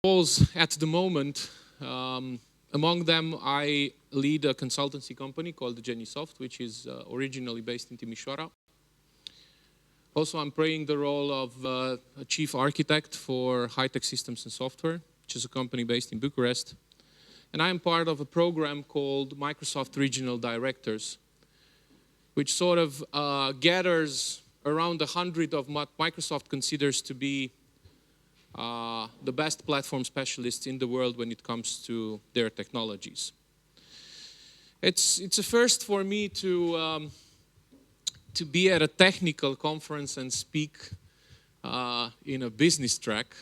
roles at the moment. Among them, I lead a consultancy company called Genisoft, which is originally based in Timișoara. Also, I'm playing the role of a chief architect for High-Tech Systems and Software, which is a company based in Bucharest. And I am part of a program called Microsoft Regional Directors, which sort of gathers around 100 of what Microsoft considers to be the best platform specialists in the world when it comes to their technologies. It's a first for me to be at a technical conference and speak in a business track.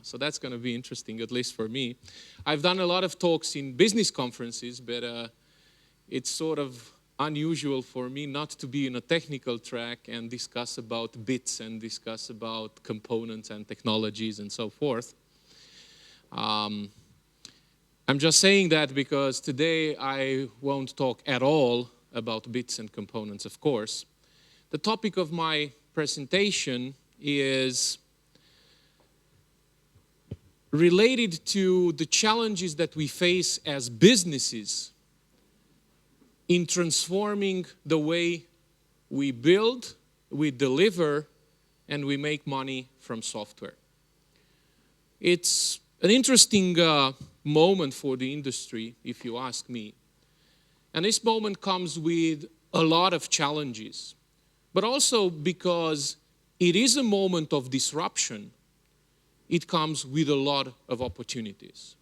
So that's going to be interesting, at least for me. I've done a lot of talks in business conferences, but it's sort of unusual for me not to be in a technical track and discuss about bits and discuss about components and technologies and so forth. I'm just saying that because today I won't talk at all about bits and components, of course. The topic of my presentation is related to the challenges that we face as businesses in transforming the way we build, we deliver, and we make money from software. It's an interesting moment for the industry, if you ask me. And this moment comes with a lot of challenges, but also because it is a moment of disruption, it comes with a lot of opportunities.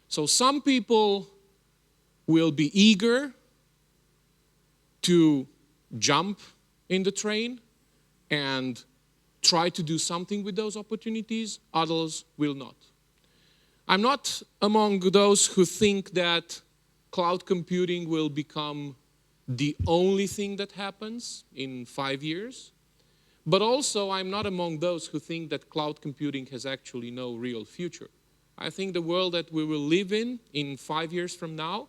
So some people will be eager to jump in the train and try to do something with those opportunities, others will not. I'm not among those who think that cloud computing will become the only thing that happens in 5 years, but also I'm not among those who think that cloud computing has actually no real future. I think the world that we will live in 5 years from now,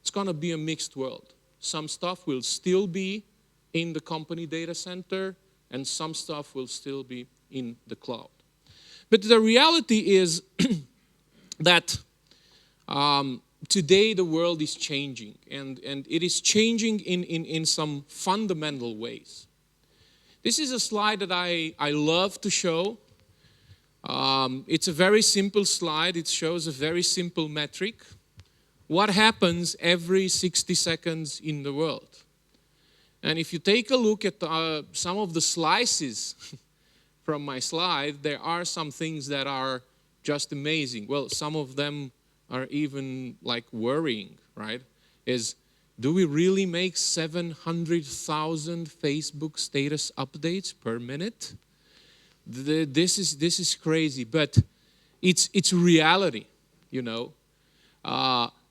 it's going to be a mixed world. Some stuff will still be in the company data center, and some stuff will still be in the cloud. But the reality is that today the world is changing, and it is changing in some fundamental ways. This is a slide that I love to show. It's a very simple slide. It shows a very simple metric. What happens every 60 seconds in the world? And if you take a look at some of the slices from my slide, there are some things that are just amazing. Well, some of them are even like worrying, right? Do we really make 700,000 Facebook status updates per minute? This is crazy, but it's reality, you know.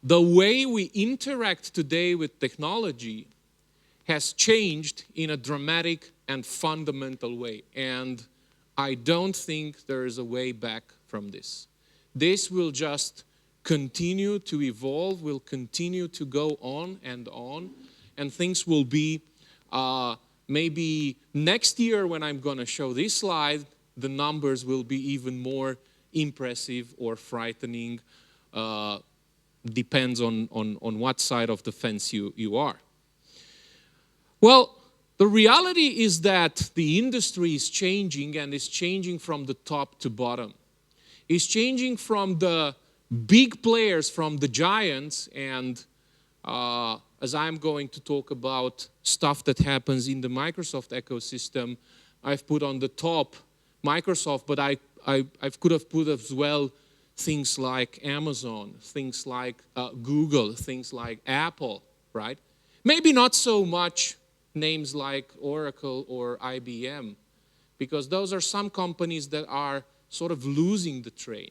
The way we interact today with technology has changed in a dramatic and fundamental way. And I don't think there is a way back from this. This will just continue to evolve, will continue to go on, and things will be, maybe next year when I'm going to show this slide, the numbers will be even more impressive or frightening, depends on what side of the fence you are. Well, the reality is that the industry is changing, and is changing from the top to bottom. It's changing from the big players, from the giants, and as I'm going to talk about stuff that happens in the Microsoft ecosystem, I've put on the top Microsoft, but I could have put as well things like Amazon, things like Google, things like Apple, right? Maybe not so much names like Oracle or IBM, because those are some companies that are sort of losing the train.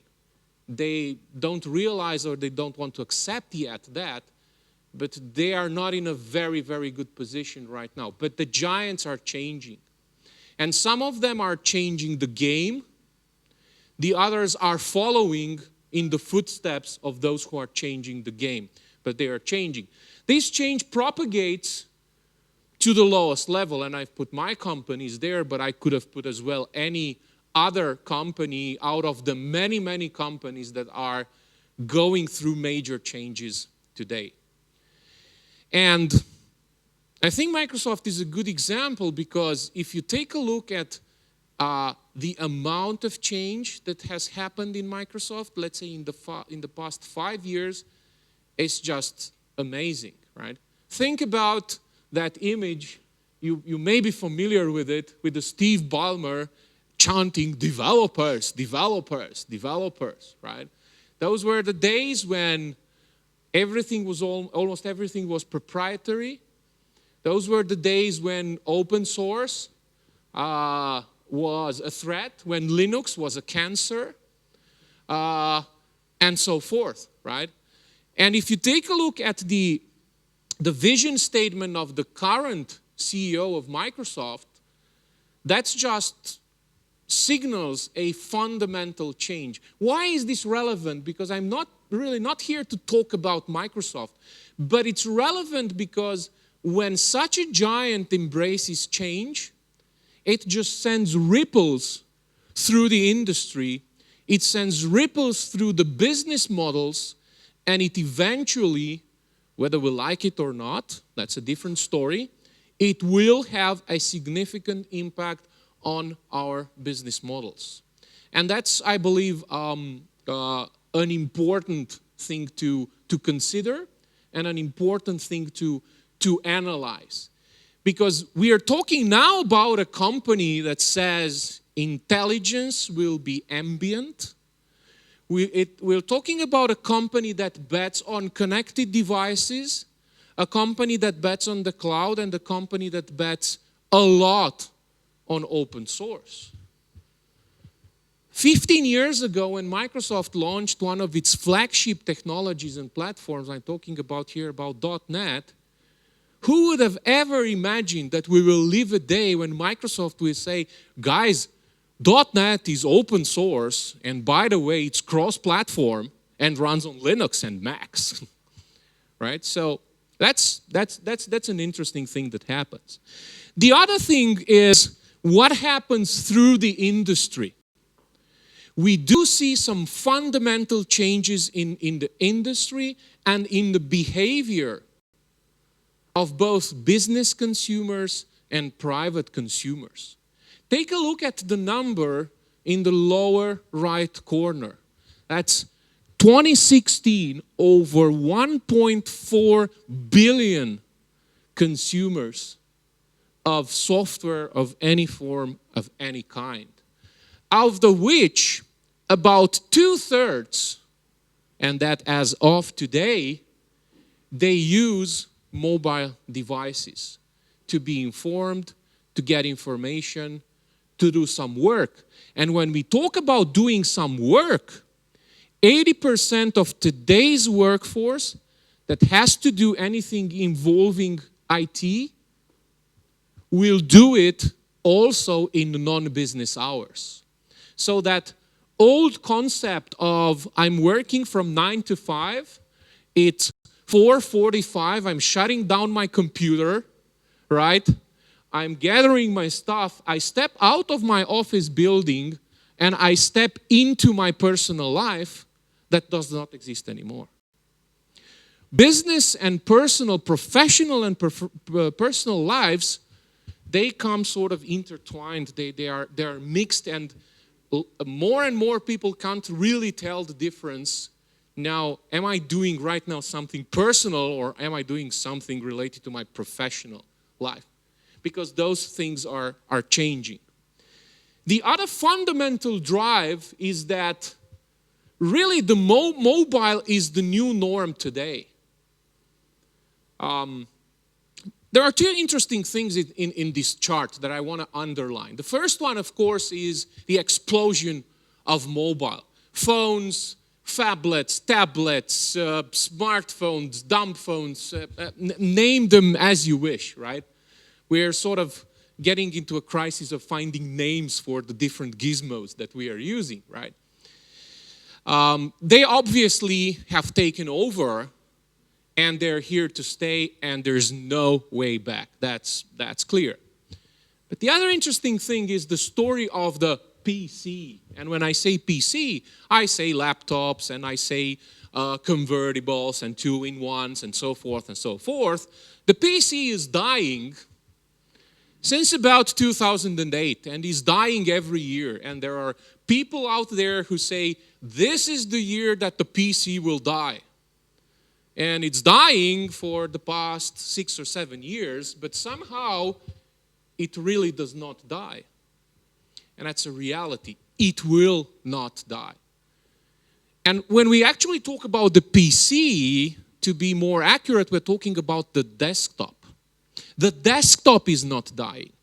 They don't realize, or they don't want to accept yet that, but they are not in a very, very good position right now. But the giants are changing. And some of them are changing the game. The others are following in the footsteps of those who are changing the game. But they are changing. This change propagates to the lowest level, and I've put my companies there, but I could have put as well any other company out of the many, many companies that are going through major changes today. And I think Microsoft is a good example because if you take a look at the amount of change that has happened in Microsoft, let's say in the past 5 years, it's just amazing, right? Think about that image. You may be familiar with it, with the Steve Ballmer chanting, developers, developers, developers, right? Those were the days when everything was almost everything was proprietary. Those were the days when open source was a threat, when Linux was a cancer, and so forth, right? And if you take a look at the vision statement of the current CEO of Microsoft, that's just signals a fundamental change. Why is this relevant? Because I'm not here to talk about Microsoft, but it's relevant because when such a giant embraces change, it just sends ripples through the industry, it sends ripples through the business models, and it eventually, whether we like it or not, that's a different story, it will have a significant impact on our business models. And that's, I believe, an important thing to consider and an important thing to analyze. Because we are talking now about a company that says intelligence will be ambient. We're talking about a company that bets on connected devices, a company that bets on the cloud, and a company that bets a lot on open source. 15 years ago, when Microsoft launched one of its flagship technologies and platforms, I'm talking about here about .NET, who would have ever imagined that we will live a day when Microsoft will say, guys, .NET is open source, and by the way, it's cross-platform and runs on Linux and Macs, right? So that's an interesting thing that happens. The other thing is what happens through the industry. We do see some fundamental changes in the industry and in the behavior of both business consumers and private consumers. Take a look at the number in the lower right corner. That's 2016, over 1.4 billion consumers of software of any form, of any kind. Out of which, about 2/3, and that as of today, they use mobile devices to be informed, to get information, to do some work. And when we talk about doing some work, 80% of today's workforce that has to do anything involving IT will do it also in non-business hours. So that old concept of I'm working from 9 to 5, it's 4:45, I'm shutting down my computer, right? I'm gathering my stuff, I step out of my office building and I step into my personal life, that does not exist anymore. Business and personal, professional and personal lives, they come sort of intertwined, they are mixed, and more and more people can't really tell the difference. Now, am I doing right now something personal or am I doing something related to my professional life? Because those things are changing. The other fundamental drive is that really the mobile is the new norm today. There are two interesting things in this chart that I want to underline. The first one, of course, is the explosion of mobile. Phones, phablets, tablets, smartphones, dumb phones, name them as you wish, right? We're sort of getting into a crisis of finding names for the different gizmos that we are using, right? They obviously have taken over, and they're here to stay, and there's no way back. That's clear. But the other interesting thing is the story of the PC. And when I say PC, I say laptops and I say convertibles and two-in-ones and so forth and so forth. The PC is dying since about 2008 and is dying every year. And there are people out there who say, this is the year that the PC will die. And it's dying for the past 6 or 7 years, but somehow it really does not die. And that's a reality. It will not die. And when we actually talk about the PC, to be more accurate, we're talking about the desktop. The desktop is not dying.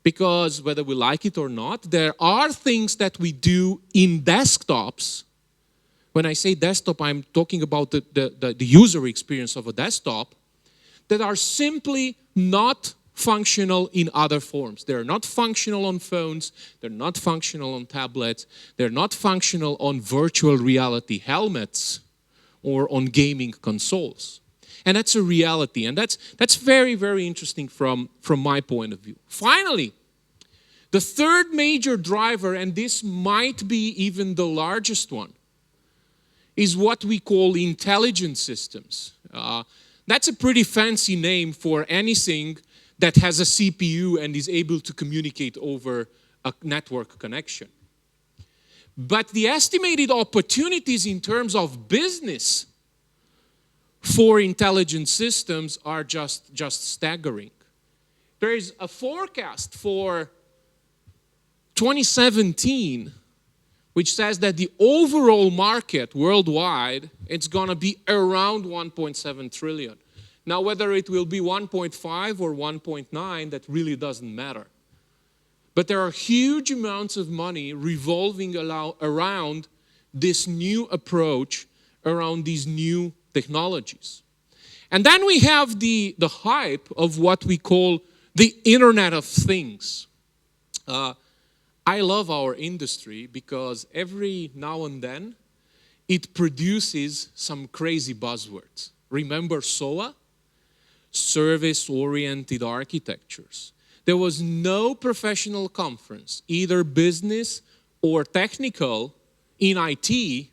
Because whether we like it or not, there are things that we do in desktops. When I say desktop, I'm talking about the user experience of a desktop that are simply not functional in other forms. They're not functional on phones. They're not functional on tablets. They're not functional on virtual reality helmets or on gaming consoles. And that's a reality. And that's very, very interesting from my point of view. Finally, the third major driver, and this might be even the largest one, is what we call intelligent systems. That's a pretty fancy name for anything that has a CPU and is able to communicate over a network connection. But the estimated opportunities in terms of business for intelligent systems are just staggering. There is a forecast for 2017 which says that the overall market worldwide, it's going to be around 1.7 trillion. Now, whether it will be 1.5 or 1.9, that really doesn't matter. But there are huge amounts of money revolving around this new approach, around these new technologies. And then we have the hype of what we call the Internet of Things. I love our industry because every now and then it produces some crazy buzzwords. Remember SOA? Service-oriented architectures. There was no professional conference, either business or technical, in IT a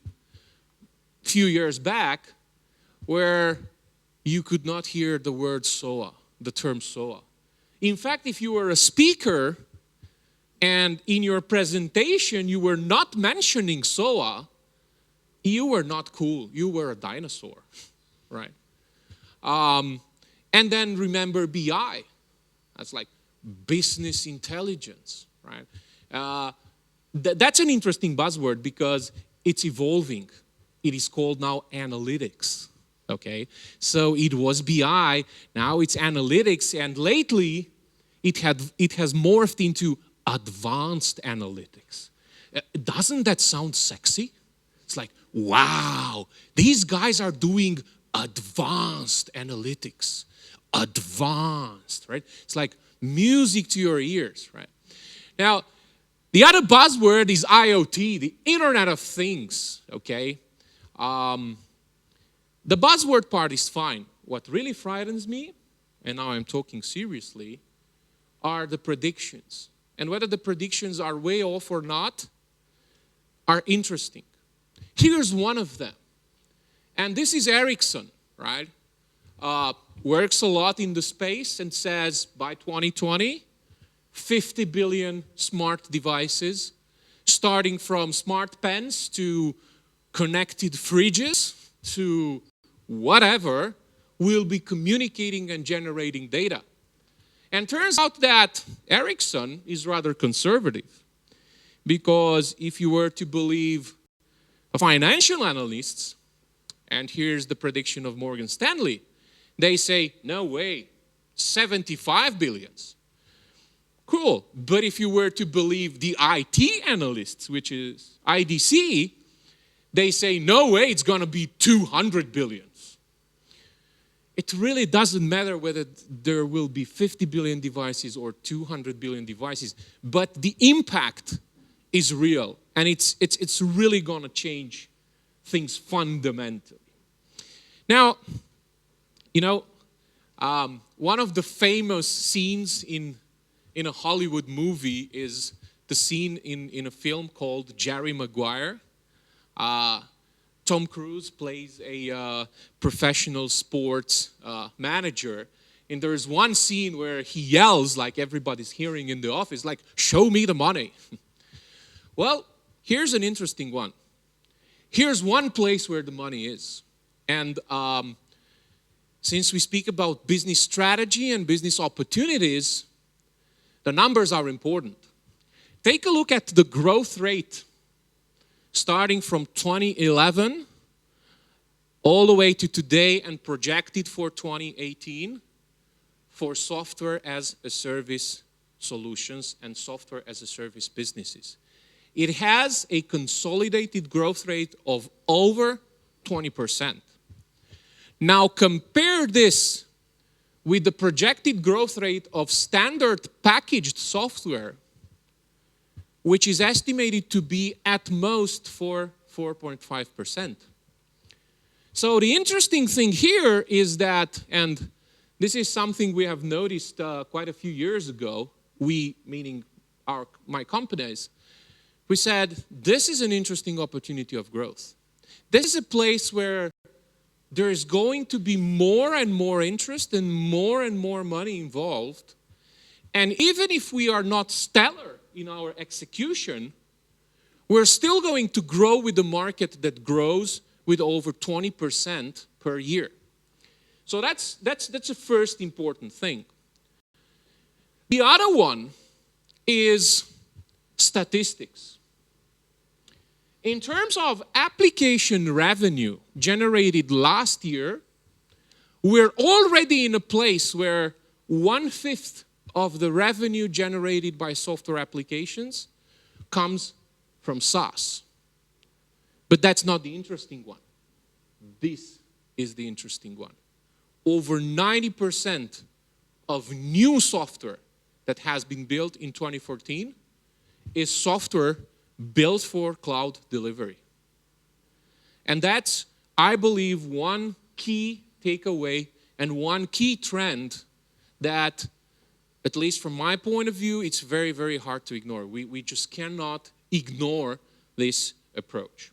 few years back where you could not hear the word SOA, the term SOA. In fact, if you were a speaker and in your presentation you were not mentioning SOA, you were not cool. You were a dinosaur, right? And then remember BI. That's like business intelligence, right? That's an interesting buzzword because it's evolving. It is called now analytics, okay? So it was BI, now it's analytics, and lately it has morphed into advanced analytics. Doesn't that sound sexy? It's like, wow, these guys are doing advanced analytics. Advanced, right? It's like music to your ears, right? Now, the other buzzword is IoT, the Internet of Things, okay? The buzzword part is fine. What really frightens me, and now I'm talking seriously, are the predictions. And whether the predictions are way off or not are interesting. Here's one of them. And this is Ericsson, right? Works a lot in the space and says by 2020, 50 billion smart devices, starting from smart pens to connected fridges to whatever, will be communicating and generating data. And turns out that Ericsson is rather conservative because if you were to believe financial analysts, and here's the prediction of Morgan Stanley, they say, no way, 75 billions. Cool, but if you were to believe the IT analysts, which is IDC, they say, no way, it's going to be 200 billions. It really doesn't matter whether there will be 50 billion devices or 200 billion devices, but the impact is real, and it's really going to change things fundamentally. Now, you know, one of the famous scenes in a Hollywood movie is the scene in a film called Jerry Maguire. Tom Cruise plays a professional sports manager. And there's one scene where he yells, like everybody's hearing in the office, like, "Show me the money." Well, here's an interesting one. Here's one place where the money is. And since we speak about business strategy and business opportunities, the numbers are important. Take a look at the growth rate starting from 2011 all the way to today and projected for 2018 for software as a service solutions and software as a service businesses. It has a consolidated growth rate of over 20%. Now compare this with the projected growth rate of standard packaged software, which is estimated to be at most 4.5%. So the interesting thing here is that, and this is something we have noticed quite a few years ago, we, meaning my companies, we said, this is an interesting opportunity of growth. This is a place where there is going to be more and more interest and more money involved. And even if we are not stellar in our execution, we're still going to grow with the market that grows with over 20% per year. So that's the first important thing. The other one is statistics. In terms of application revenue generated last year, we're already in a place where 1/5 of the revenue generated by software applications comes from SaaS. But that's not the interesting one. This is the interesting one. Over 90% of new software that has been built in 2014 is software built for cloud delivery. And that's, I believe, one key takeaway and one key trend that, at least from my point of view, it's very, very hard to ignore. We just cannot ignore this approach.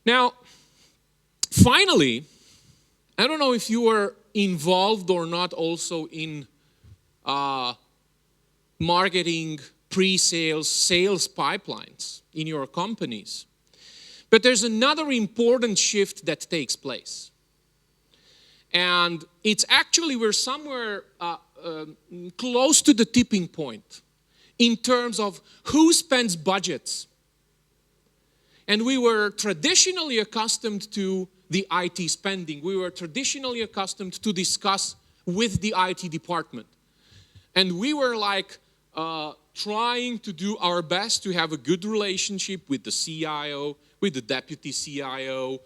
Now, finally, I don't know if you are involved or not also in marketing, pre-sales, sales pipelines in your companies. But there's another important shift that takes place. And it's actually, we're somewhere close to the tipping point in terms of who spends budgets. And we were traditionally accustomed to the IT spending. We were traditionally accustomed to discuss with the IT department. And we were like trying to do our best to have a good relationship with the CIO, with the deputy CIO,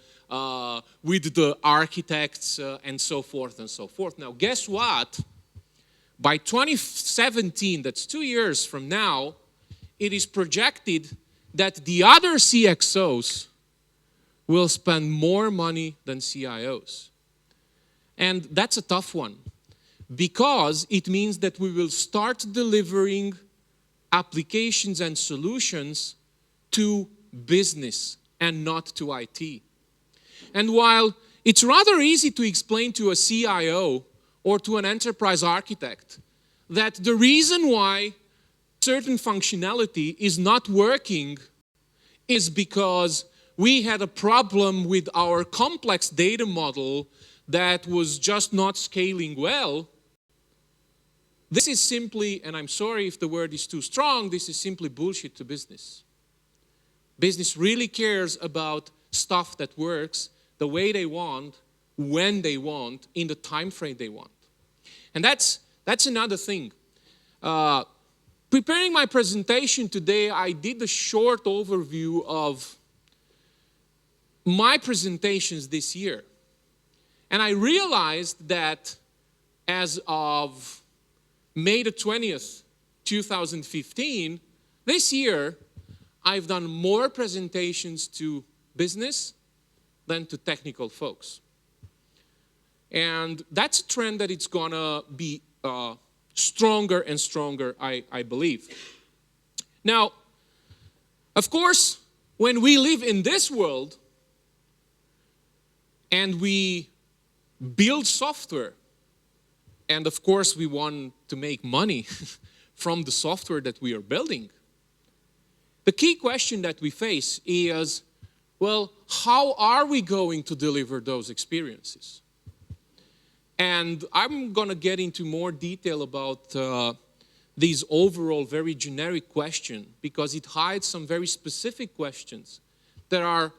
with the architects, and so forth and so forth. Now, guess what? By 2017, that's 2 years from now, it is projected that the other CXOs will spend more money than CIOs. And that's a tough one, because it means that we will start delivering applications and solutions to business and not to IT. And while it's rather easy to explain to a CIO or to an enterprise architect that the reason why certain functionality is not working is because we had a problem with our complex data model that was just not scaling well, this is simply, and I'm sorry if the word is too strong, this is simply bullshit to business. Business really cares about stuff that works the way they want, when they want, in the time frame they want. And that's another thing. Preparing my presentation today, I did a short overview of my presentations this year. And I realized that as of May the 20th, 2015, this year, I've done more presentations to business than to technical folks. And that's a trend that it's gonna be stronger and stronger, I believe. Now, of course, when we live in this world and we build software, and of course we want to make money from the software that we are building, the key question that we face is, well, how are we going to deliver those experiences? And I'm going to get into more detail about these overall very generic questions, because it hides some very specific questions that are,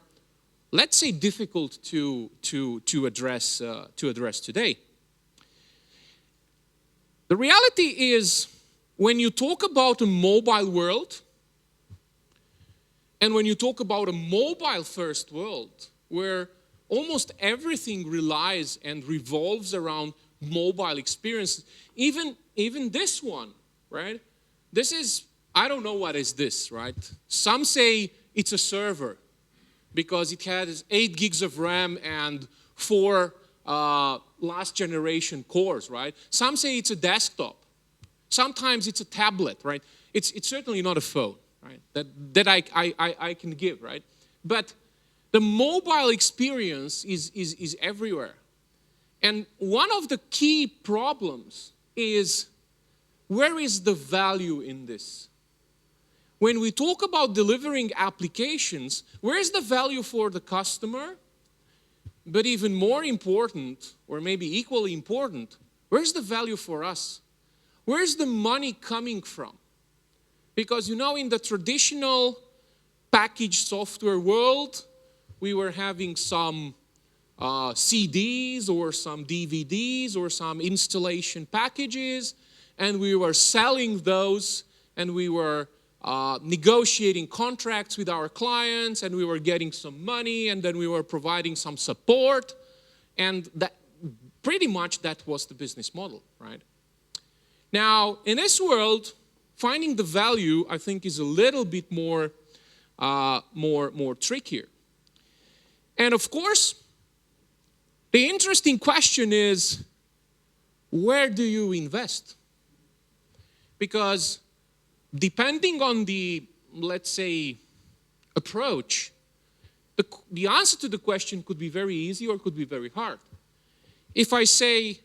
let's say, difficult to address today. The reality is, when you talk about a mobile world, and when you talk about a mobile-first world, where almost everything relies and revolves around mobile experience, even this one, right? This is, I don't know what is this, right? Some say it's a server because it has 8 gigs of RAM and 4 last generation cores, right? Some say it's a desktop. Sometimes it's a tablet, right? It's certainly not a phone, right? That I can give, right? But the mobile experience is everywhere. And one of the key problems is, where is the value in this? When we talk about delivering applications, where is the value for the customer? But even more important, or maybe equally important, where's the value for us? Where's the money coming from? Because, you know, in the traditional packaged software world, we were having some CDs or some DVDs or some installation packages, and we were selling those, and we were negotiating contracts with our clients, and we were getting some money, and then we were providing some support, and that pretty much that was the business model, right? Now, in this world, finding the value, I think, is a little bit more trickier. And of course, the interesting question is, where do you invest? Because depending on the, let's say, approach, the answer to the question could be very easy or could be very hard. If I say,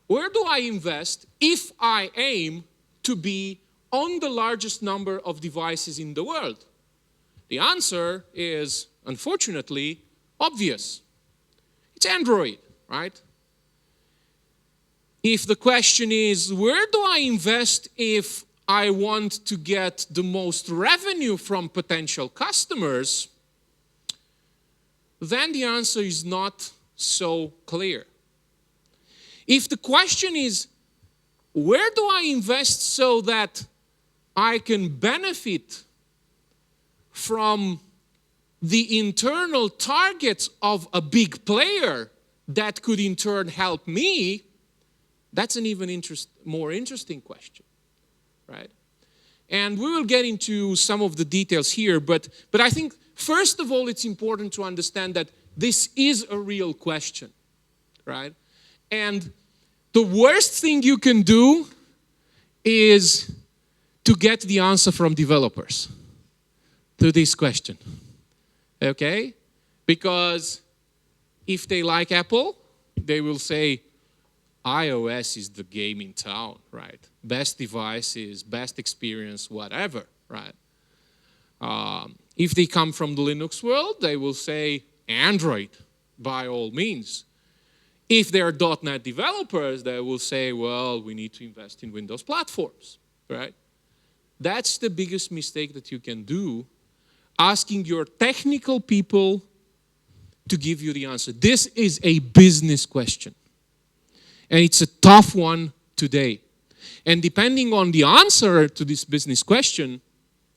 where do I invest if I aim to be on the largest number of devices in the world? The answer is, unfortunately, obvious. It's Android, right? If the question is, where do I invest if I want to get the most revenue from potential customers, then the answer is not so clear. If the question is, where do I invest so that I can benefit from the internal targets of a big player that could in turn help me, that's an even more interesting question, right? And we will get into some of the details here, but I think first of all it's important to understand that this is a real question, right? And the worst thing you can do is to get the answer from developers to this question. Okay? Because if they like Apple, they will say iOS is the game in town, right? Best devices, best experience, whatever, right? If they come from the Linux world, they will say Android, by all means. If they're .NET developers, they will say, well, we need to invest in Windows platforms, right? That's the biggest mistake that you can do, asking your technical people to give you the answer. This is a business question. And it's a tough one today. And depending on the answer to this business question,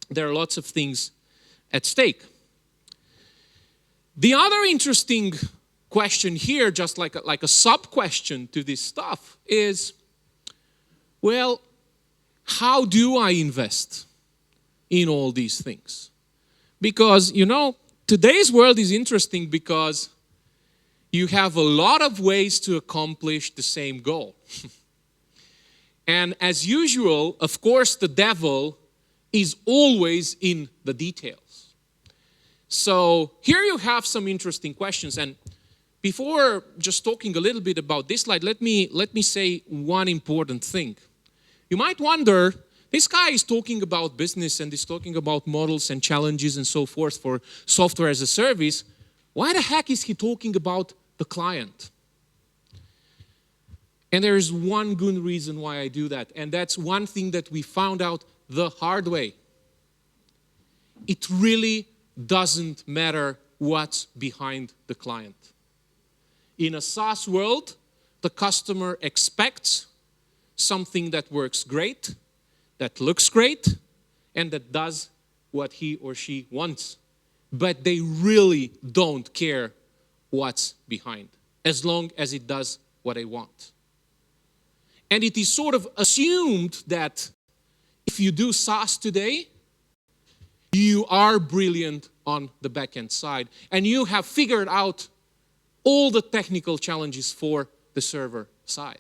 there are lots of things at stake. The other interesting question here, just like a sub-question to this stuff, is, well, how do I invest in all these things? Because, you know, today's world is interesting because you have a lot of ways to accomplish the same goal. And as usual, of course, the devil is always in the details. So here you have some interesting questions. And before just talking a little bit about this slide, let me say one important thing. You might wonder, this guy is talking about business and he's talking about models and challenges and so forth for software as a service. Why the heck is he talking about the client? And there is one good reason why I do that, and that's one thing that we found out the hard way. It really doesn't matter what's behind the client. In a SaaS world, the customer expects something that works great, that looks great, and that does what he or she wants. But they really don't care what's behind, as long as it does what they want. And it is sort of assumed that if you do SaaS today, you are brilliant on the back-end side, and you have figured out all the technical challenges for the server side.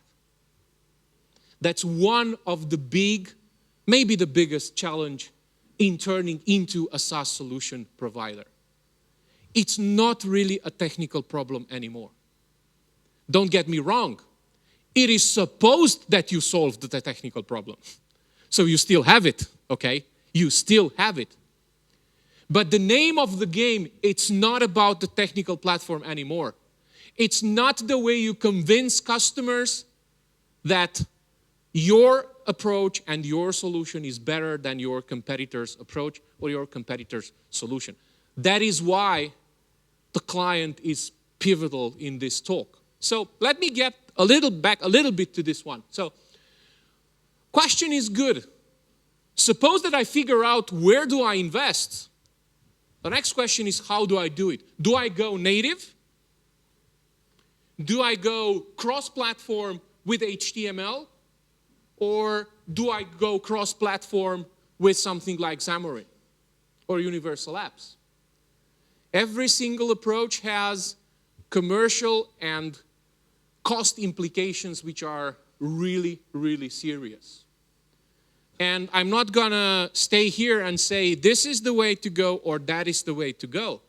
That's one of the big, maybe the biggest challenge in turning into a SaaS solution provider. It's not really a technical problem anymore. Don't get me wrong. It is supposed that you solved the technical problem. So you still have it, okay? You still have it. But the name of the game, it's not about the technical platform anymore. It's not the way you convince customers that your approach and your solution is better than your competitor's approach or your competitor's solution. That is why the client is pivotal in this talk. So let me get a little bit to this one. So, question is good. Suppose that I figure out where do I invest. The next question is, how do I do it? Do I go native? Do I go cross-platform with HTML? Or do I go cross-platform with something like Xamarin or Universal Apps? Every single approach has commercial and cost implications which are really, really serious. And I'm not gonna stay here and say this is the way to go or that is the way to go,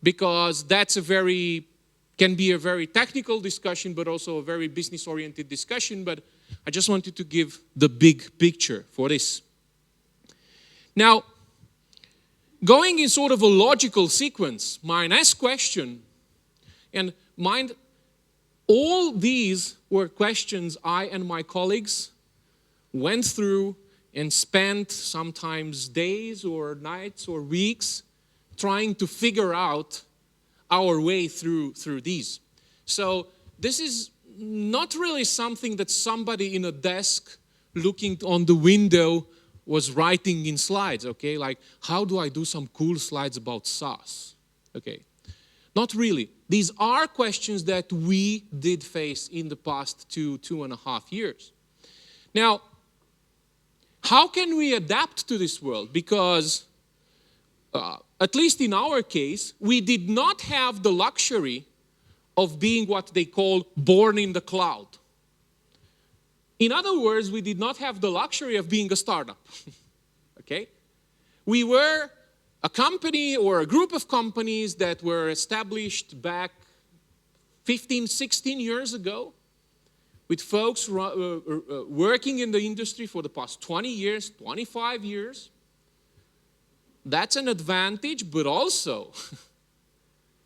because that's can be a very technical discussion, but also a very business-oriented discussion. But I just wanted to give the big picture for this. Now, going in sort of a logical sequence, my next question, and mind, all these were questions I and my colleagues went through and spent sometimes days or nights or weeks trying to figure out our way through these. So this is not really something that somebody in a desk looking on the window was writing in slides, okay? Like, how do I do some cool slides about SaaS? Okay, not really. These are questions that we did face in the past 2.5 years. Now, how can we adapt to this world? Because, at least in our case, we did not have the luxury of being what they call born in the cloud. In other words, we did not have the luxury of being a startup, okay? We were a company or a group of companies that were established back 15, 16 years ago with folks working in the industry for the past 20 years, 25 years. That's an advantage, but also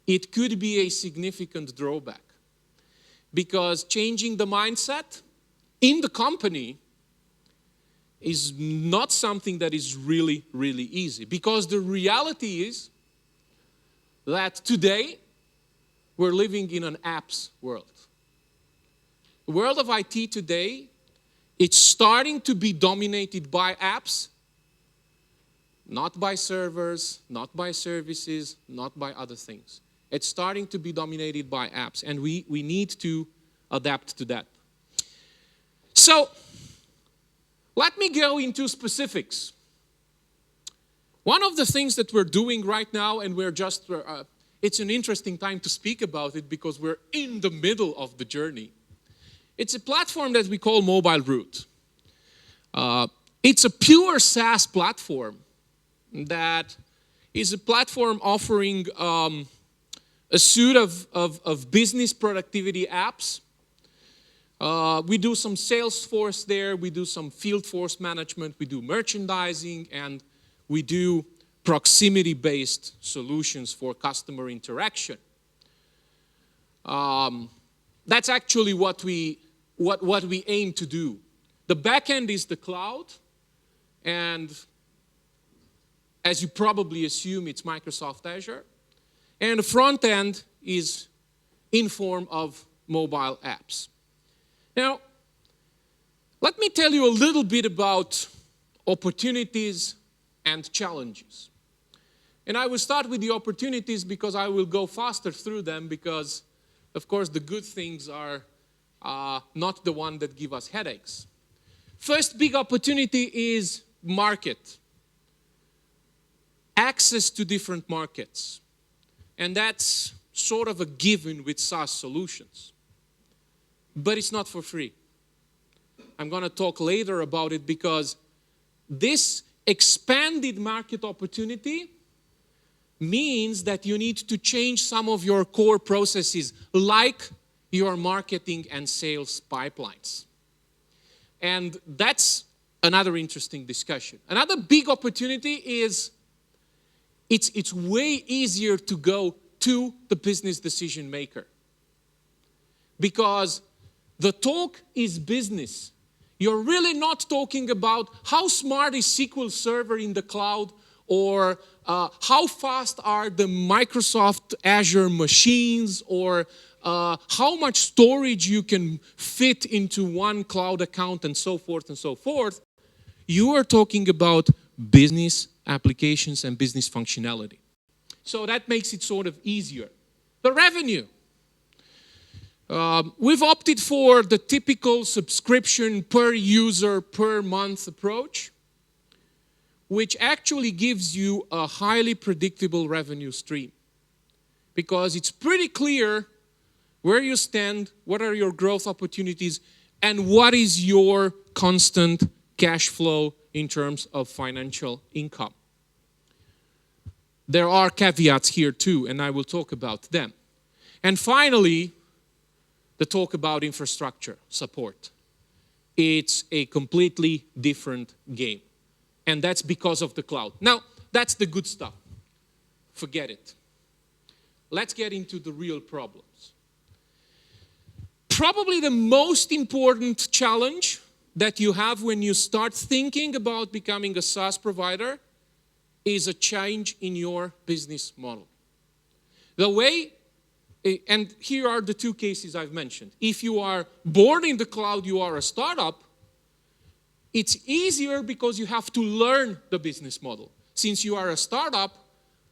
it could be a significant drawback, because changing the mindset in the company is not something that is really, really easy. Because the reality is that today we're living in an apps world. The world of IT today, it's starting to be dominated by apps, not by servers, not by services, not by other things. It's starting to be dominated by apps, and we need to adapt to that. So, let me go into specifics. One of the things that we're doing right now, and it's an interesting time to speak about it because we're in the middle of the journey. It's a platform that we call Mobile Root. It's a pure SaaS platform that is a platform offering a suite of business productivity apps. We do some Salesforce there, we do some field force management, we do merchandising, and we do proximity-based solutions for customer interaction. That's actually what we aim to do. The back end is the cloud, and as you probably assume, it's Microsoft Azure. And the front end is in form of mobile apps. Now, let me tell you a little bit about opportunities and challenges. And I will start with the opportunities because I will go faster through them because, of course, the good things are not the one that give us headaches. First big opportunity is market. Access to different markets. And that's sort of a given with SaaS solutions. But it's not for free. I'm going to talk later about it because this expanded market opportunity means that you need to change some of your core processes, like your marketing and sales pipelines. And that's another interesting discussion. Another big opportunity is it's way easier to go to the business decision maker. Because the talk is business. You're really not talking about how smart is SQL Server in the cloud or how fast are the Microsoft Azure machines or how much storage you can fit into one cloud account and so forth and so forth. You are talking about business applications and business functionality. So that makes it sort of easier. The revenue. We've opted for the typical subscription per user per month approach, which actually gives you a highly predictable revenue stream. Because it's pretty clear where you stand, what are your growth opportunities, and what is your constant cash flow in terms of financial income. There are caveats here too, and I will talk about them. And finally, the talk about infrastructure support. It's a completely different game. And that's because of the cloud. Now, that's the good stuff. Forget it. Let's get into the real problems. Probably the most important challenge that you have when you start thinking about becoming a SaaS provider is a change in your business model. The way, and here are the two cases I've mentioned. If you are born in the cloud, you are a startup, it's easier because you have to learn the business model. Since you are a startup,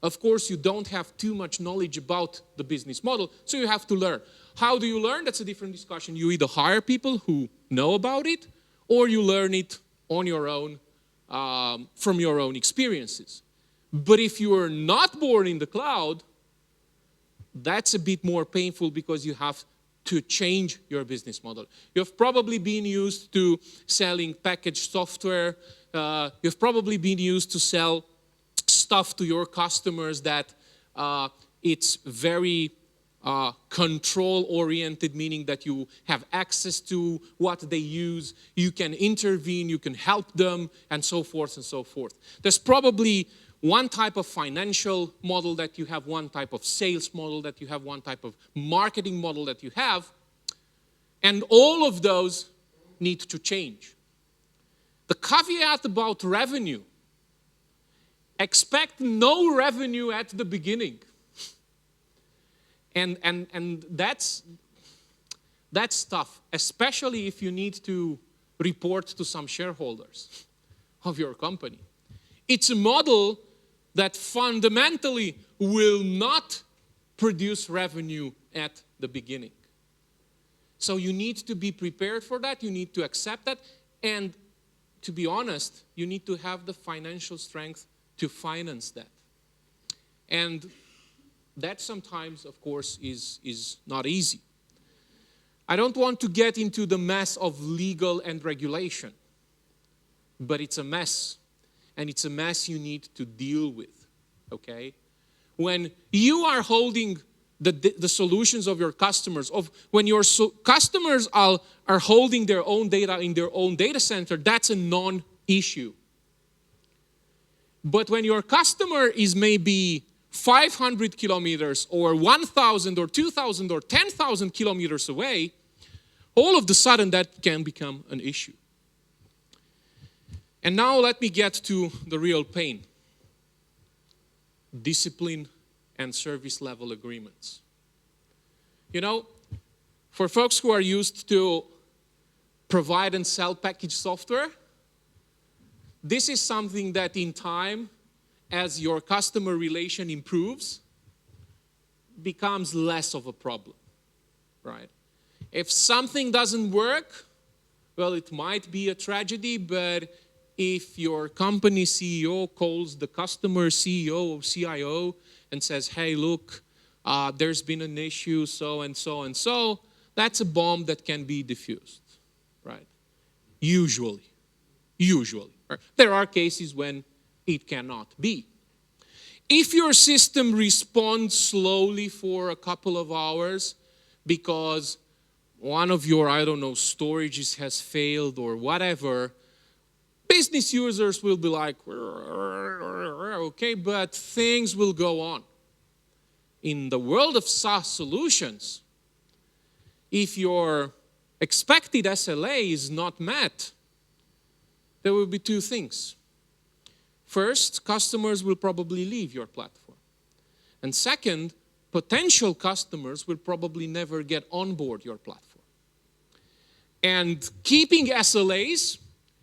of course, you don't have too much knowledge about the business model, so you have to learn. How do you learn? That's a different discussion. You either hire people who know about it, or you learn it on your own, from your own experiences. But if you are not born in the cloud, that's a bit more painful because you have to change your business model. You've probably been used to selling packaged software. You've probably been used to sell stuff to your customers that it's very control-oriented, meaning that you have access to what they use, you can intervene, you can help them, and so forth and so forth. There's probably one type of financial model that you have, one type of sales model that you have, one type of marketing model that you have, and all of those need to change. The caveat about revenue: expect no revenue at the beginning. And that's tough, especially if you need to report to some shareholders of your company. It's a model that fundamentally will not produce revenue at the beginning. So you need to be prepared for that, you need to accept that, and to be honest, you need to have the financial strength to finance that. And that sometimes, of course, is not easy. I don't want to get into the mess of legal and regulation, but it's a mess. And it's a mess you need to deal with, okay? When you are holding the solutions of your customers, when your customers are holding their own data in their own data center, that's a non-issue. But when your customer is maybe 500 kilometers or 1,000 or 2,000 or 10,000 kilometers away, all of a sudden that can become an issue. And now let me get to the real pain. Discipline and service level agreements. You know, for folks who are used to provide and sell packaged software, this is something that in time, as your customer relation improves, becomes less of a problem, right? If something doesn't work, well, it might be a tragedy, but if your company CEO calls the customer CEO or CIO and says, hey, look, there's been an issue, so and so and so, that's a bomb that can be diffused, right? Usually. There are cases when it cannot be. If your system responds slowly for a couple of hours because one of your, storages has failed or whatever, business users will be like, okay, but things will go on. In the world of SaaS solutions, if your expected SLA is not met, there will be two things. First, customers will probably leave your platform. And second, potential customers will probably never get on board your platform. And keeping SLAs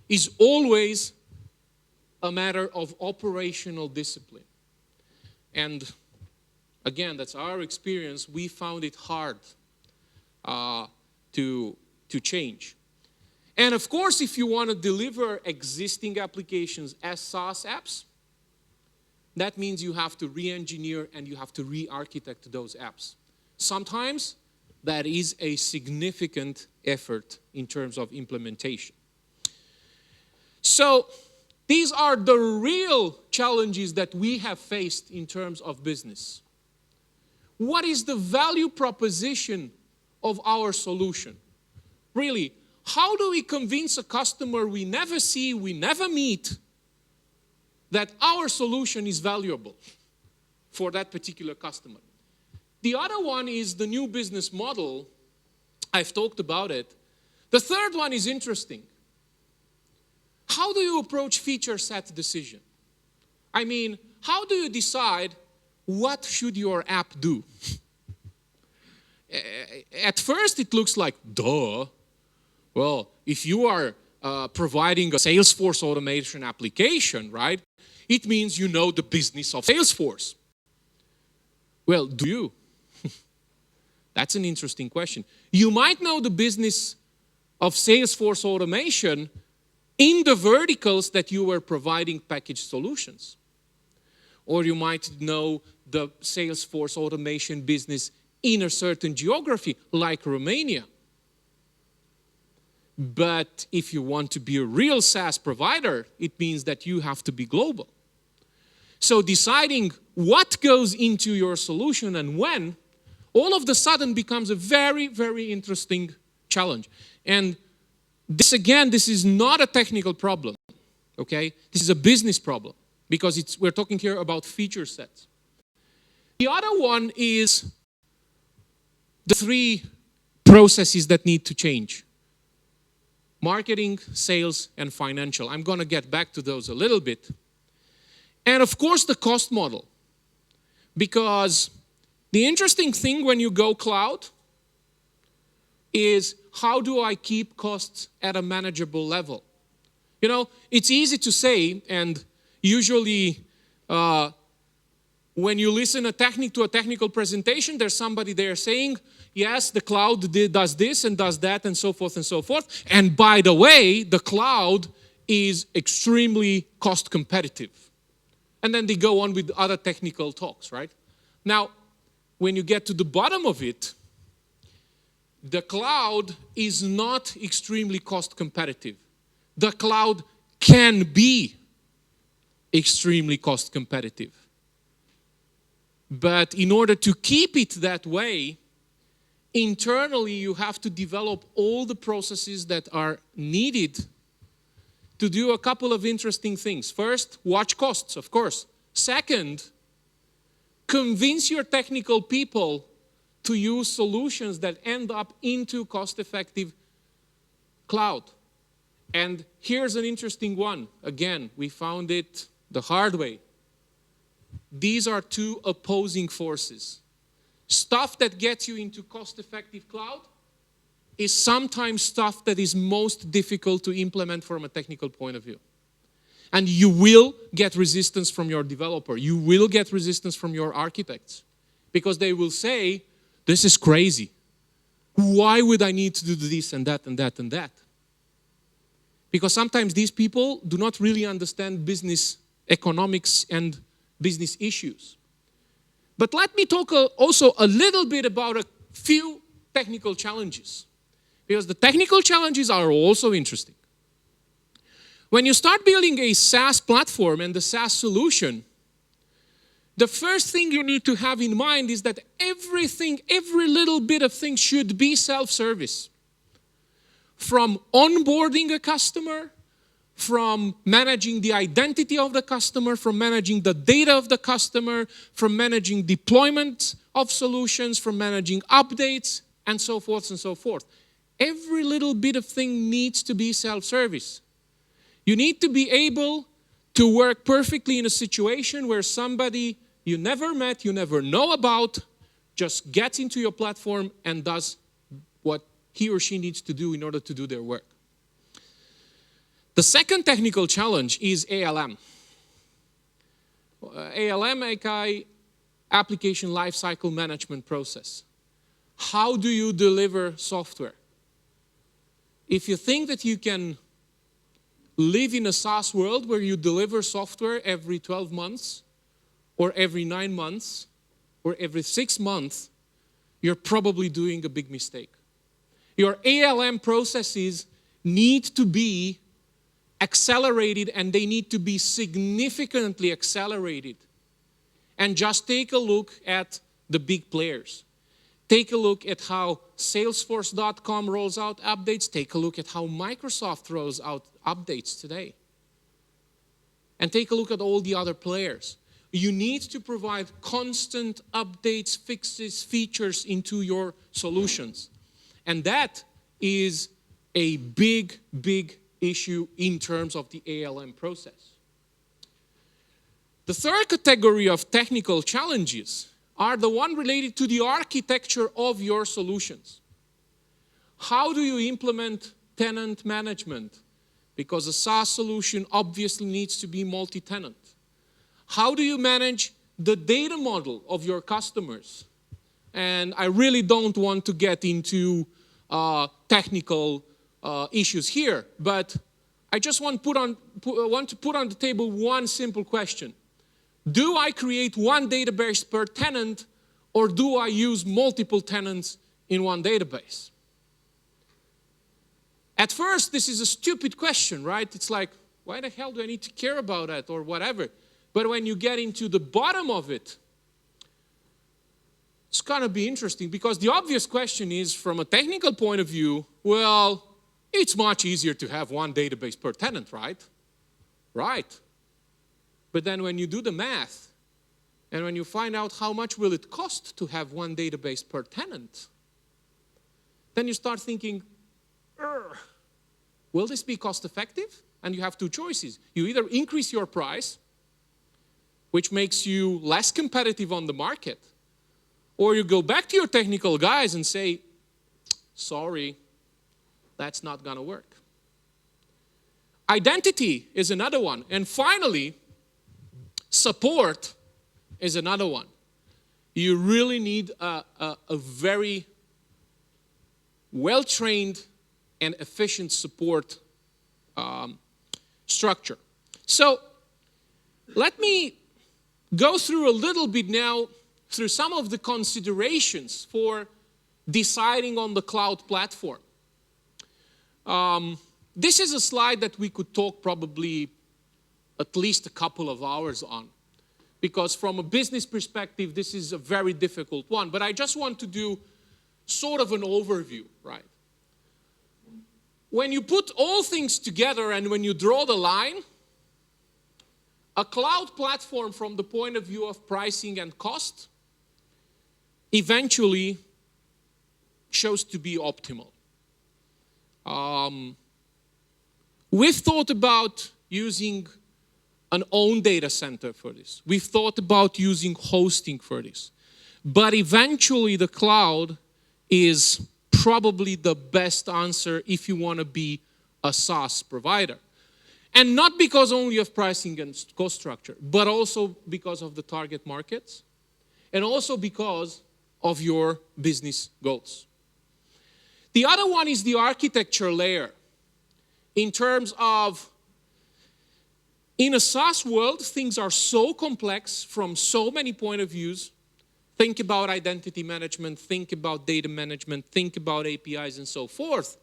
is always a matter of operational discipline. And again, that's our experience. We found it hard to change. And of course, if you want to deliver existing applications as SaaS apps, that means you have to re-engineer and you have to re-architect those apps. Sometimes that is a significant effort in terms of implementation. So these are the real challenges that we have faced in terms of business. What is the value proposition of our solution? Really, how do we convince a customer we never see, we never meet, that our solution is valuable for that particular customer? The other one is the new business model. I've talked about it. The third one is interesting. How do you approach feature set decision? I mean, how do you decide what should your app do? At first, it looks like, duh. Well, if you are providing a Salesforce automation application, right, it means you know the business of Salesforce. Well, do you? That's an interesting question. You might know the business of Salesforce automation in the verticals that you were providing packaged solutions. Or you might know the Salesforce automation business in a certain geography, like Romania. But if you want to be a real SaaS provider, it means that you have to be global. So deciding what goes into your solution and when, all of a sudden becomes a very, very interesting challenge. And this, again, this is not a technical problem, okay? This is a business problem because we're talking here about feature sets. The other one is the three processes that need to change. Marketing, sales, and financial. I'm going to get back to those a little bit. And of course, the cost model. Because the interesting thing when you go cloud is how do I keep costs at a manageable level? You know, it's easy to say, and usually when you listen to a technical presentation, there's somebody there saying, yes, the cloud does this and does that and so forth and so forth. And by the way, the cloud is extremely cost competitive. And then they go on with other technical talks, right? Now, when you get to the bottom of it, the cloud is not extremely cost competitive. The cloud can be extremely cost competitive. But in order to keep it that way, internally you have to develop all the processes that are needed to do a couple of interesting things. First, watch costs, of course. Second, convince your technical people to use solutions that end up into cost-effective cloud. And here's an interesting one. Again, we found it the hard way. These are two opposing forces. Stuff that gets you into cost-effective cloud is sometimes stuff that is most difficult to implement from a technical point of view. And you will get resistance from your developer. You will get resistance from your architects. Because they will say, this is crazy. Why would I need to do this and that and that and that? Because sometimes these people do not really understand business economics and business issues. But let me talk also a little bit about a few technical challenges. Because the technical challenges are also interesting. When you start building a SaaS platform and the SaaS solution, the first thing you need to have in mind is that everything, every little bit of thing should be self-service. From onboarding a customer, from managing the identity of the customer, from managing the data of the customer, from managing deployment of solutions, from managing updates, and so forth and so forth. Every little bit of thing needs to be self-service. You need to be able to work perfectly in a situation where somebody you never met, you never know about, just gets into your platform and does what he or she needs to do in order to do their work. The second technical challenge is ALM. ALM, aka Application Lifecycle Management Process. How do you deliver software? If you think that you can live in a SaaS world where you deliver software every 12 months, or every 9 months, or every 6 months, you're probably doing a big mistake. Your ALM processes need to be accelerated, and they need to be significantly accelerated. And just take a look at the big players. Take a look at how Salesforce.com rolls out updates. Take a look at how Microsoft rolls out updates today. And take a look at all the other players. You need to provide constant updates, fixes, features into your solutions. And that is a big, big issue in terms of the ALM process. The third category of technical challenges are the one related to the architecture of your solutions. How do you implement tenant management? Because a SaaS solution obviously needs to be multi-tenant. How do you manage the data model of your customers? And I really don't want to get into technical issues here, but I just want to put on the table one simple question. Do I create one database per tenant, or do I use multiple tenants in one database? At first, this is a stupid question, right? It's like, why the hell do I need to care about that or whatever? But when you get into the bottom of it, it's going to be interesting, because the obvious question is, from a technical point of view, well, it's much easier to have one database per tenant, right? Right. But then when you do the math, and when you find out how much will it cost to have one database per tenant, then you start thinking, will this be cost effective? And you have two choices. You either increase your price, which makes you less competitive on the market, or you go back to your technical guys and say, sorry, that's not going to work. Identity is another one. And finally, support is another one. You really need a very well-trained and efficient support structure. So let me go through a little bit now through some of the considerations for deciding on the cloud platform. This is a slide that we could talk probably at least a couple of hours on, because from a business perspective, this is a very difficult one. But I just want to do sort of an overview, right? When you put all things together and when you draw the line, a cloud platform from the point of view of pricing and cost eventually shows to be optimal. We've thought about using an own data center for this. We've thought about using hosting for this. But eventually the cloud is probably the best answer if you want to be a SaaS provider. And not because only of pricing and cost structure, but also because of the target markets, and also because of your business goals. The other one is the architecture layer. In terms of, in a SaaS world, things are so complex from so many point of views. Think about identity management, think about data management, think about APIs and so forth,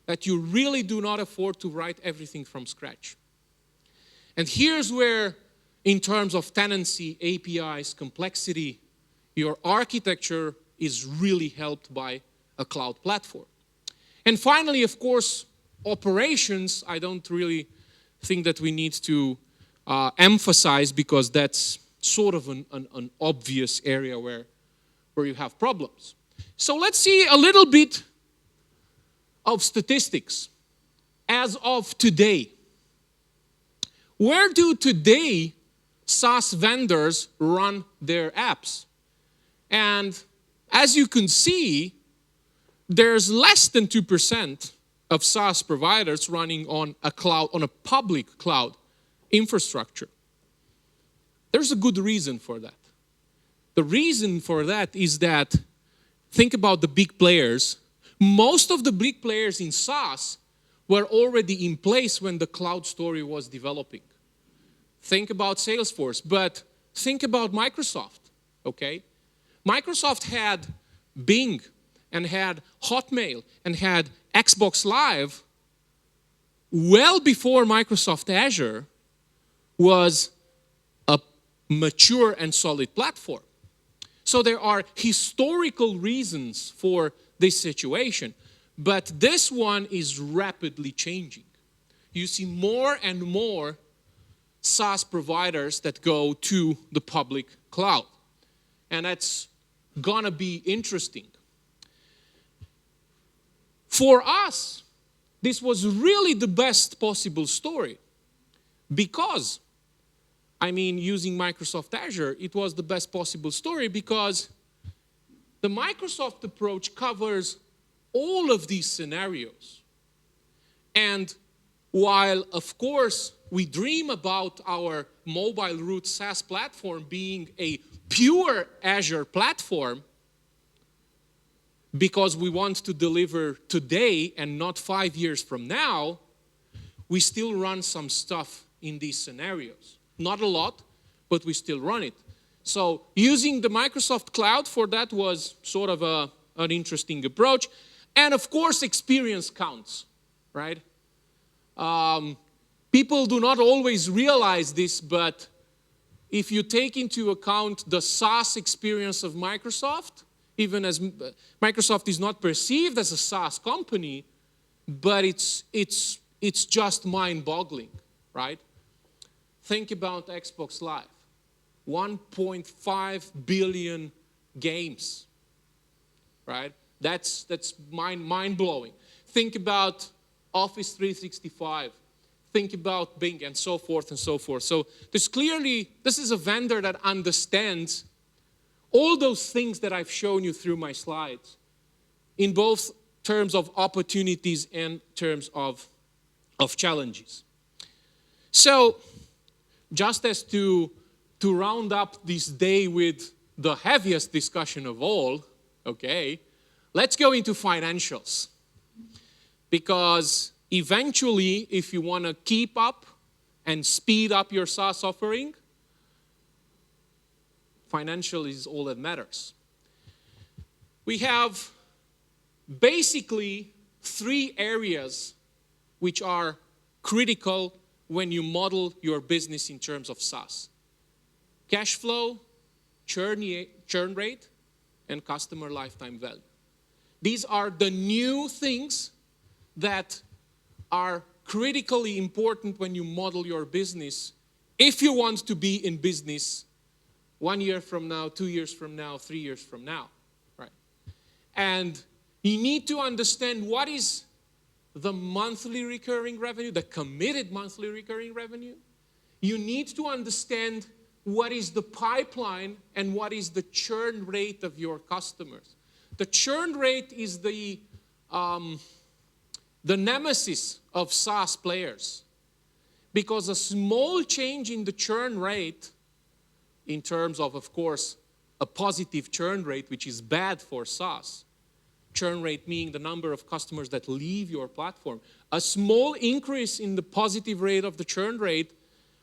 that you really do not afford to write everything from scratch. And here's where, in terms of tenancy, APIs, complexity, your architecture is really helped by a cloud platform. And finally, of course, operations, I don't really think that we need to emphasize, because that's sort of an obvious area where you have problems. So let's see a little bit of statistics. As of today, where do today SaaS vendors run their apps? And as you can see, there's less than 2% of SaaS providers running on a cloud, on a public cloud infrastructure. There's a good reason for that. The reason for that is that, think about the big players. Most of the big players in SaaS were already in place when the cloud story was developing. Think about Salesforce, but think about Microsoft, okay? Microsoft had Bing and had Hotmail and had Xbox Live well before Microsoft Azure was a mature and solid platform. So there are historical reasons for this situation, but this one is rapidly changing. You see more and more SaaS providers that go to the public cloud, and that's gonna be interesting. For us, this was really the best possible story, because, I mean, using Microsoft Azure, it was the best possible story because the Microsoft approach covers all of these scenarios. And while, of course, we dream about our mobile root SaaS platform being a pure Azure platform, because we want to deliver today and not 5 years from now, we still run some stuff in these scenarios. Not a lot, but we still run it. So using the Microsoft Cloud for that was sort of an interesting approach. And of course, experience counts, right? People do not always realize this, but if you take into account the SaaS experience of Microsoft, even as Microsoft is not perceived as a SaaS company, but it's just mind-boggling, right? Think about Xbox Live. 1.5 billion games, right? That's mind-blowing. Think about Office 365. Think about Bing and so forth and so forth. So this is a vendor that understands all those things that I've shown you through my slides, in both terms of opportunities and terms of challenges. So just as to round up this day with the heaviest discussion of all, okay, let's go into financials. Because eventually, if you want to keep up and speed up your SaaS offering, financial is all that matters. We have basically 3 areas which are critical when you model your business in terms of SaaS. Cash flow, churn rate, and customer lifetime value. These are the new things that are critically important when you model your business if you want to be in business 1 year from now, 2 years from now, 3 years from now, right? And you need to understand what is the monthly recurring revenue, the committed monthly recurring revenue. You need to understand what is the pipeline and what is the churn rate of your customers. The churn rate is the nemesis of SaaS players, because a small change in the churn rate, in terms of course, a positive churn rate, which is bad for SaaS, churn rate meaning the number of customers that leave your platform, a small increase in the positive rate of the churn rate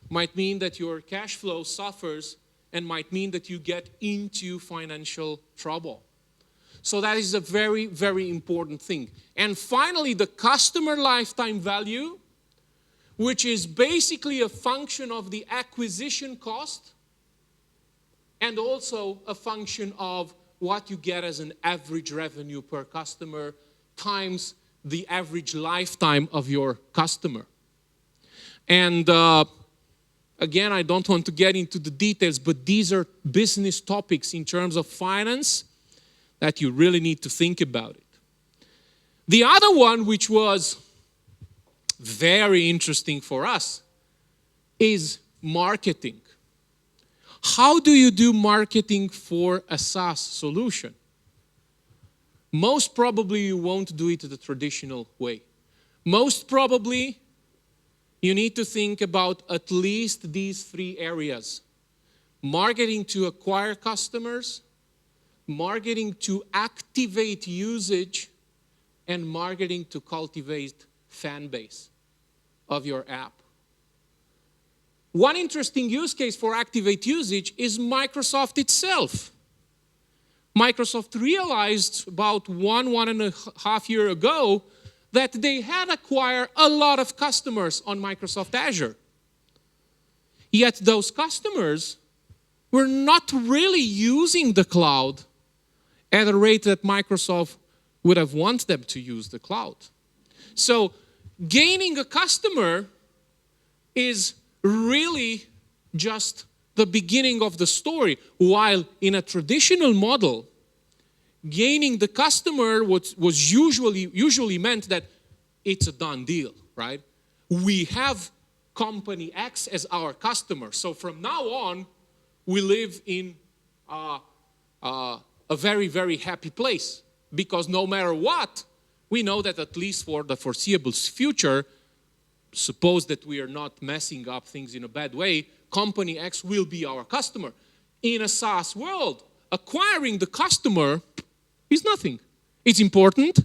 might mean that your cash flow suffers and might mean that you get into financial trouble. So that is a very, very important thing. And finally, the customer lifetime value, which is basically a function of the acquisition cost and also a function of what you get as an average revenue per customer times the average lifetime of your customer. And again, I don't want to get into the details, but these are business topics in terms of finance that you really need to think about it. The other one, which was very interesting for us, is marketing. How do you do marketing for a SaaS solution? Most probably you won't do it the traditional way. Most probably you need to think about at least these 3 areas: marketing to acquire customers, marketing to activate usage, and marketing to cultivate fan base of your app. One interesting use case for activate usage is Microsoft itself. Microsoft realized about 1.5 years ago that they had acquired a lot of customers on Microsoft Azure. Yet those customers were not really using the cloud at a rate that Microsoft would have wanted them to use the cloud. So gaining a customer is really just the beginning of the story, while in a traditional model, gaining the customer was usually meant that it's a done deal, right? We have company X as our customer, so from now on, we live in a very, very happy place, because no matter what, we know that at least for the foreseeable future, suppose that we are not messing up things in a bad way, company X will be our customer. In a SaaS world, acquiring the customer is nothing. It's important,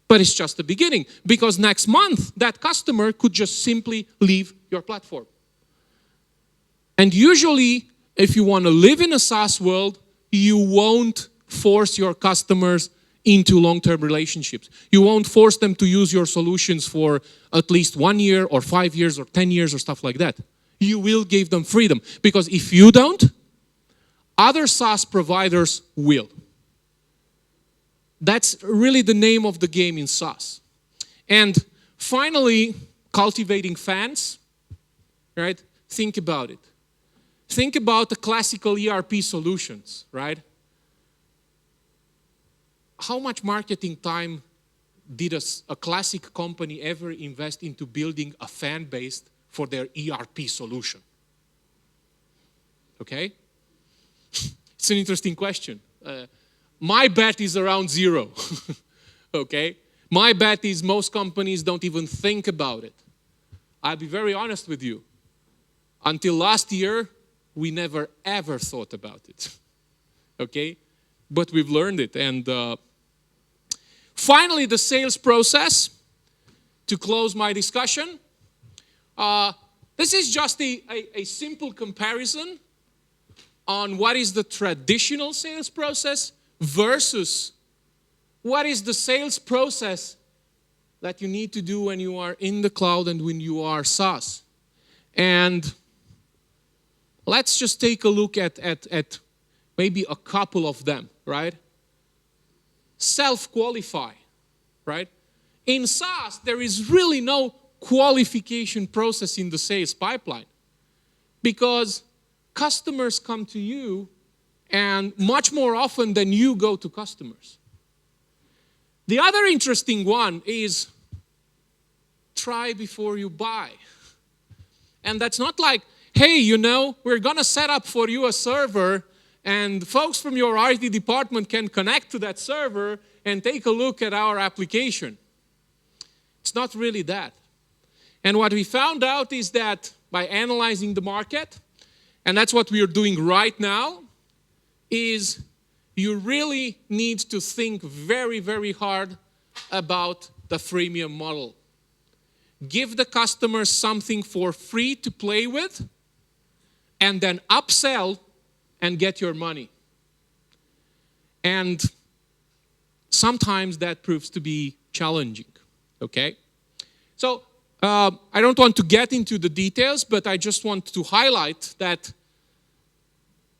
but it's just the beginning, because next month, that customer could just simply leave your platform. And usually, if you want to live in a SaaS world, you won't force your customers into long-term relationships. You won't force them to use your solutions for at least 1 year or 5 years or 10 years or stuff like that. You will give them freedom, because if you don't, other SaaS providers will. That's really the name of the game in SaaS. And finally, cultivating fans, right? Think about it. Think about the classical ERP solutions, right? How much marketing time did a classic company ever invest into building a fan base for their ERP solution? Okay? It's an interesting question. My bet is around 0. Okay? My bet is most companies don't even think about it. I'll be very honest with you. Until last year, we never ever thought about it. Okay? But we've learned it. And finally, the sales process, to close my discussion. This is just a simple comparison on what is the traditional sales process versus what is the sales process that you need to do when you are in the cloud and when you are SaaS. And let's just take a look at maybe a couple of them, right? Self-qualify, right? In SaaS, there is really no qualification process in the sales pipeline because customers come to you and much more often than you go to customers. The other interesting one is try before you buy. And that's not like, hey, we're going to set up for you a server and folks from your IT department can connect to that server and take a look at our application. It's not really that. And what we found out is that by analyzing the market, and that's what we are doing right now, is you really need to think very, very hard about the freemium model. Give the customer something for free to play with, and then upsell and get your money. And sometimes that proves to be challenging, okay? So I don't want to get into the details, but I just want to highlight that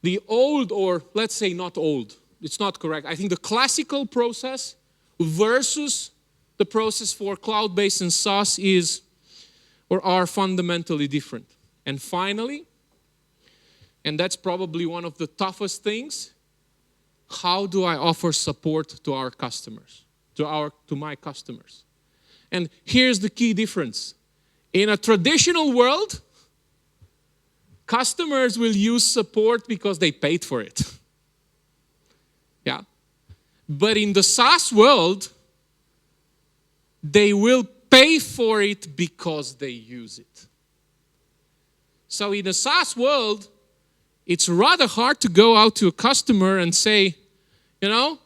the old, or let's say not old, it's not correct. I think the classical process versus the process for cloud-based and SaaS are fundamentally different. And finally, and that's probably one of the toughest things, how do I offer support to our customers, to my customers? And here's the key difference. In a traditional world, customers will use support because they paid for it. Yeah. But in the SaaS world, they will pay for it because they use it. So in a SaaS world, it's rather hard to go out to a customer and say,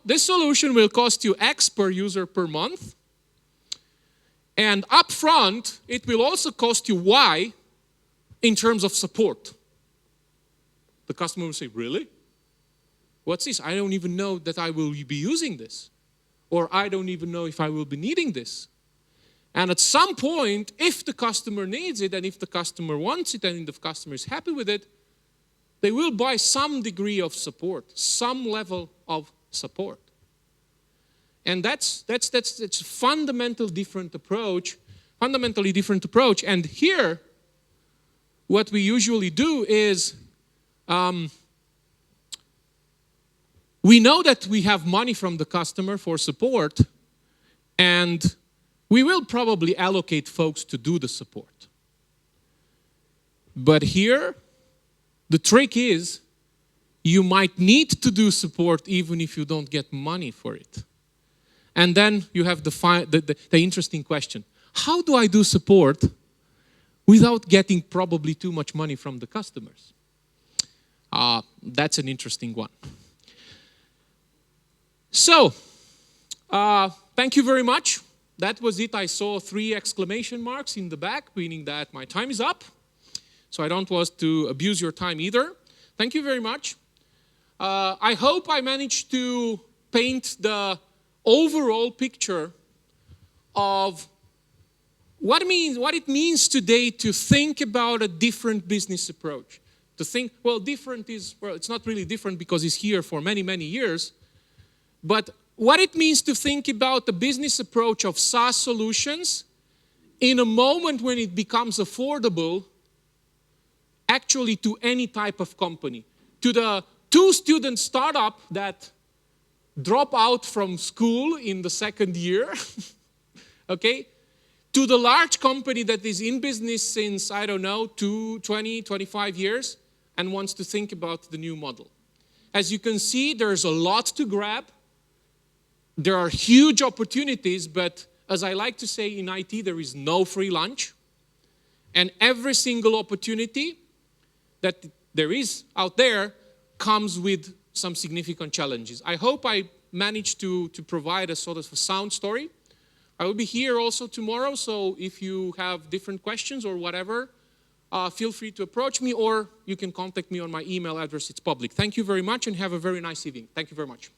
this solution will cost you X per user per month. And upfront, it will also cost you Y in terms of support. The customer will say, really? What's this? I don't even know that I will be using this. Or I don't even know if I will be needing this. And at some point, if the customer needs it, and if the customer wants it, and if the customer is happy with it, they will buy some degree of support, some level of support. And that's a fundamentally different approach. And here, what we usually do is, we know that we have money from the customer for support, and we will probably allocate folks to do the support. But here, the trick is, you might need to do support even if you don't get money for it. And then you have the interesting question. How do I do support without getting probably too much money from the customers? That's an interesting one. So, thank you very much. That was it. I saw 3 exclamation marks in the back, meaning that my time is up. So I don't want to abuse your time either. Thank you very much. I hope I managed to paint the overall picture of what it means today to think about a different business approach. To think, it's not really different because it's here for many, many years. But what it means to think about the business approach of SaaS solutions in a moment when it becomes affordable actually to any type of company. To the 2-student startup that drop out from school in the 2nd year, okay? To the large company that is in business since, 20, 25 years and wants to think about the new model. As you can see, there's a lot to grab. There are huge opportunities, but as I like to say in IT, there is no free lunch. And every single opportunity that there is out there comes with some significant challenges. I hope I managed to provide a sort of a sound story. I will be here also tomorrow, so if you have different questions or whatever, feel free to approach me, or you can contact me on my email address. It's public. Thank you very much and have a very nice evening. Thank you very much.